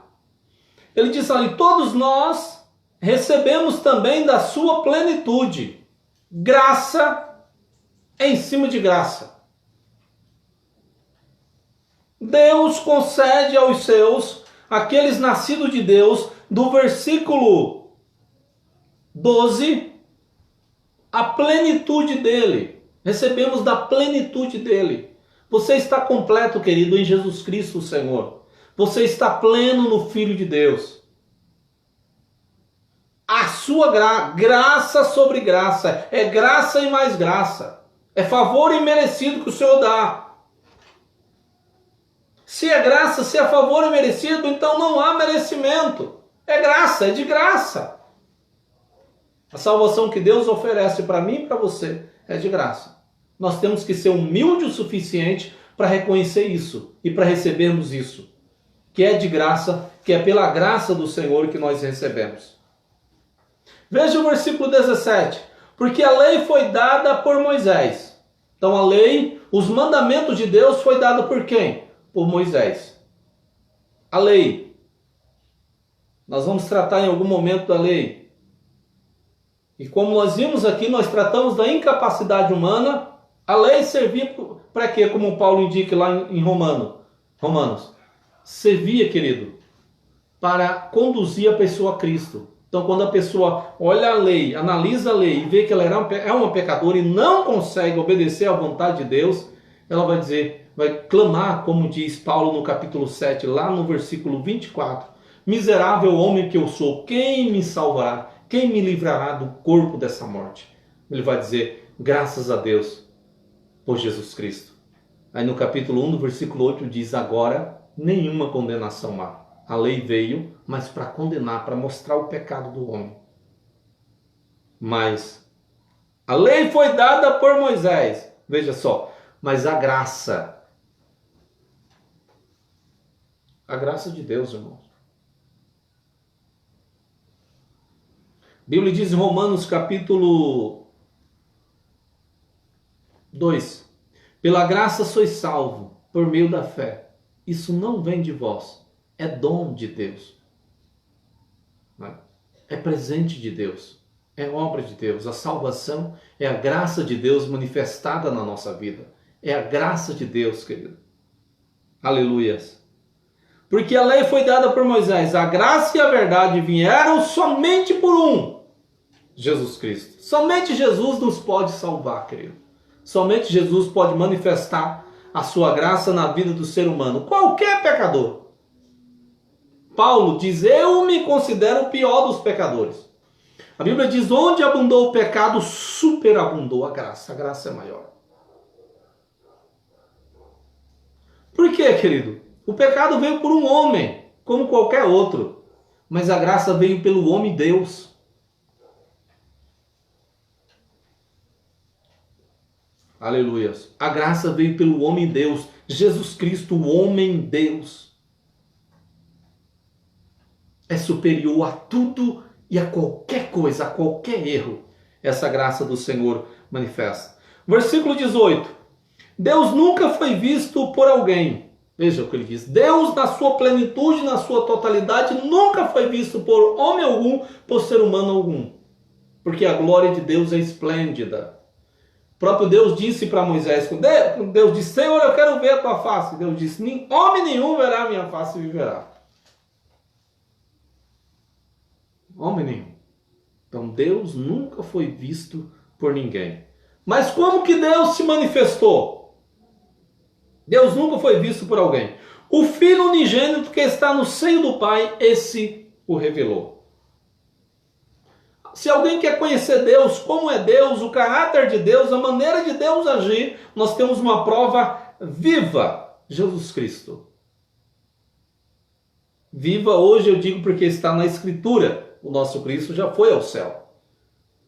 Ele diz ali, todos nós recebemos também da sua plenitude, graça em cima de graça. Deus concede aos seus, aqueles nascidos de Deus, do versículo 12, a plenitude dele. Recebemos da plenitude dele. Você está completo, querido, em Jesus Cristo, o Senhor. Você está pleno no Filho de Deus. A sua graça sobre graça. É graça e mais graça. É favor imerecido que o Senhor dá. Se é graça, se é favor imerecido, então não há merecimento. É graça, é de graça. A salvação que Deus oferece para mim e para você é de graça. Nós temos que ser humildes o suficiente para reconhecer isso e para recebermos isso, que é de graça, que é pela graça do Senhor que nós recebemos. Veja o versículo 17. Porque a lei foi dada por Moisés. Então a lei, os mandamentos de Deus foi dada por quem? Por Moisés. A lei. Nós vamos tratar em algum momento da lei. E como nós vimos aqui, nós tratamos da incapacidade humana. A lei servia para quê? Como Paulo indica lá em Romanos. Servia, querido, para conduzir a pessoa a Cristo. Então, quando a pessoa olha a lei, analisa a lei e vê que ela é uma pecadora e não consegue obedecer à vontade de Deus, ela vai dizer, vai clamar, como diz Paulo no capítulo 7, lá no versículo 24. Miserável homem que eu sou, quem me salvará? Quem me livrará do corpo dessa morte? Ele vai dizer, graças a Deus, por Jesus Cristo. Aí no capítulo 1, no versículo 8, diz, agora nenhuma condenação há. A lei veio, mas para condenar, para mostrar o pecado do homem. Mas a lei foi dada por Moisés. Veja só, mas a graça de Deus, irmãos. A Bíblia diz em Romanos capítulo 2, pela graça sois salvo, por meio da fé. Isso não vem de vós, é dom de Deus. É presente de Deus, é obra de Deus. A salvação é a graça de Deus manifestada na nossa vida. É a graça de Deus, querido. Aleluias. Porque a lei foi dada por Moisés, a graça e a verdade vieram somente por um, Jesus Cristo. Somente Jesus nos pode salvar, querido. Somente Jesus pode manifestar a sua graça na vida do ser humano. Qualquer pecador. Paulo diz, eu me considero o pior dos pecadores. A Bíblia diz, onde abundou o pecado, superabundou a graça. A graça é maior. Por quê, querido? O pecado veio por um homem, como qualquer outro. Mas a graça veio pelo homem Deus. Aleluia. A graça veio pelo homem Deus. Jesus Cristo, o homem Deus. É superior a tudo e a qualquer coisa, a qualquer erro. Essa graça do Senhor manifesta. Versículo 18. Deus nunca foi visto por alguém. Veja o que ele diz. Deus, na sua plenitude, na sua totalidade, nunca foi visto por homem algum, por ser humano algum. Porque a glória de Deus é esplêndida. O próprio Deus disse para Moisés, Deus disse, Senhor, eu quero ver a tua face. Deus disse, homem nenhum verá a minha face e viverá. Homem nenhum. Então Deus nunca foi visto por ninguém. Mas como que Deus se manifestou? Deus nunca foi visto por alguém. O Filho unigênito que está no seio do Pai, esse o revelou. Se alguém quer conhecer Deus, como é Deus, o caráter de Deus, a maneira de Deus agir, nós temos uma prova viva, Jesus Cristo. Viva hoje eu digo porque está na Escritura. O nosso Cristo já foi ao céu.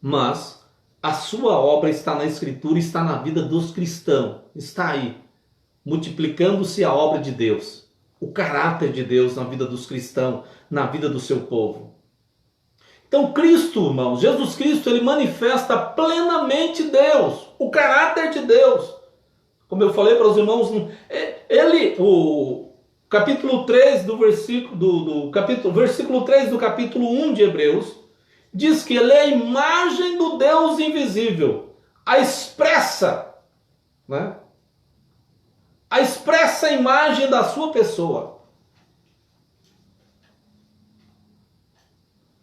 Mas a sua obra está na Escritura, está na vida dos cristãos. Está aí. multiplicando-se a obra de Deus, o caráter de Deus na vida dos cristãos, na vida do seu povo. Então Cristo, irmãos, Jesus Cristo, ele manifesta plenamente Deus, o caráter de Deus. Como eu falei para os irmãos, o capítulo 3 do versículo 3 do capítulo 1 de Hebreus, diz que ele é a imagem do Deus invisível, a expressa, né? A expressa imagem da sua pessoa.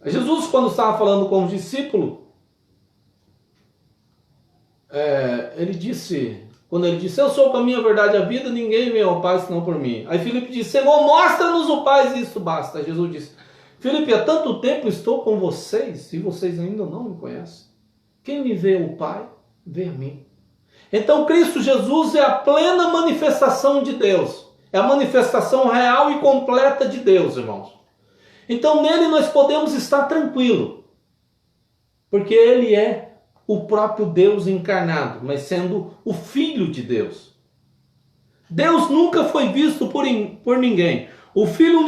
Jesus, quando estava falando com os discípulos, quando ele disse, eu sou o caminho, a verdade e a vida, ninguém vem ao Pai senão por mim. Aí Filipe disse, Senhor, mostra-nos o Pai, e isso basta. Jesus disse, Filipe, há tanto tempo estou com vocês, e vocês ainda não me conhecem. Quem me vê o Pai, vê a mim. Então Cristo Jesus é a plena manifestação de Deus. É a manifestação real e completa de Deus, irmãos. Então nele nós podemos estar tranquilos. Porque ele é o próprio Deus encarnado, mas sendo o Filho de Deus. Deus nunca foi visto por ninguém. O Filho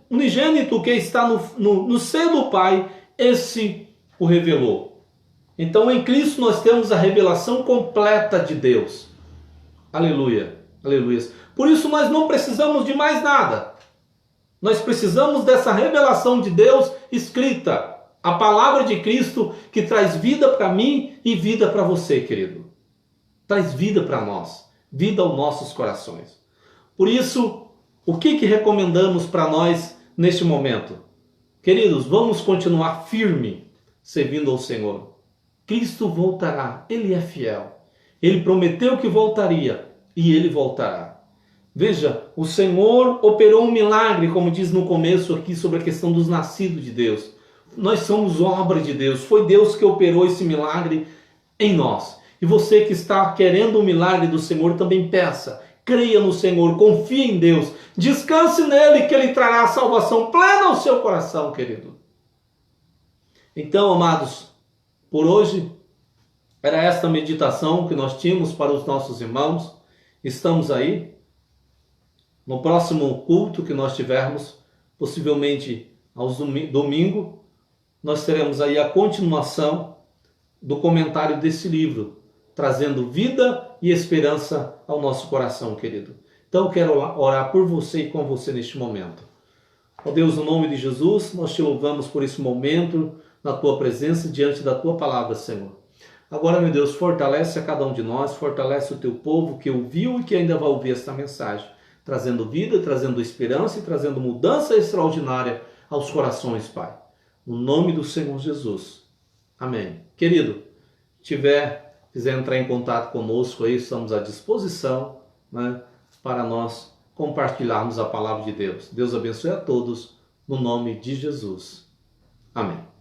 unigênito que está no seio do Pai, esse o revelou. Então em Cristo nós temos a revelação completa de Deus. Aleluia, aleluia. Por isso nós não precisamos de mais nada. Nós precisamos dessa revelação de Deus escrita. A palavra de Cristo que traz vida para mim e vida para você, querido. Traz vida para nós, vida aos nossos corações. Por isso, o que recomendamos para nós neste momento? Queridos, vamos continuar firme servindo ao Senhor. Cristo voltará, Ele é fiel. Ele prometeu que voltaria e Ele voltará. Veja, o Senhor operou um milagre, como diz no começo aqui, sobre a questão dos nascidos de Deus. Nós somos obra de Deus, foi Deus que operou esse milagre em nós. E você que está querendo o milagre do Senhor, também peça, creia no Senhor, confie em Deus, descanse nele que Ele trará a salvação plena ao seu coração, querido. Então, amados, por hoje, era esta meditação que nós tínhamos para os nossos irmãos. Estamos aí. No próximo culto que nós tivermos, possivelmente aos domingo, nós teremos aí a continuação do comentário desse livro, trazendo vida e esperança ao nosso coração, querido. Então eu quero orar por você e com você neste momento. Ó Deus, no nome de Jesus, nós te louvamos por esse momento, na tua presença, diante da tua palavra, Senhor. Agora, meu Deus, fortalece a cada um de nós, fortalece o teu povo que ouviu e que ainda vai ouvir esta mensagem, trazendo vida, trazendo esperança e trazendo mudança extraordinária aos corações, Pai. No nome do Senhor Jesus. Amém. Querido, quiser entrar em contato conosco aí, estamos à disposição, né, para nós compartilharmos a palavra de Deus. Deus abençoe a todos, no nome de Jesus. Amém.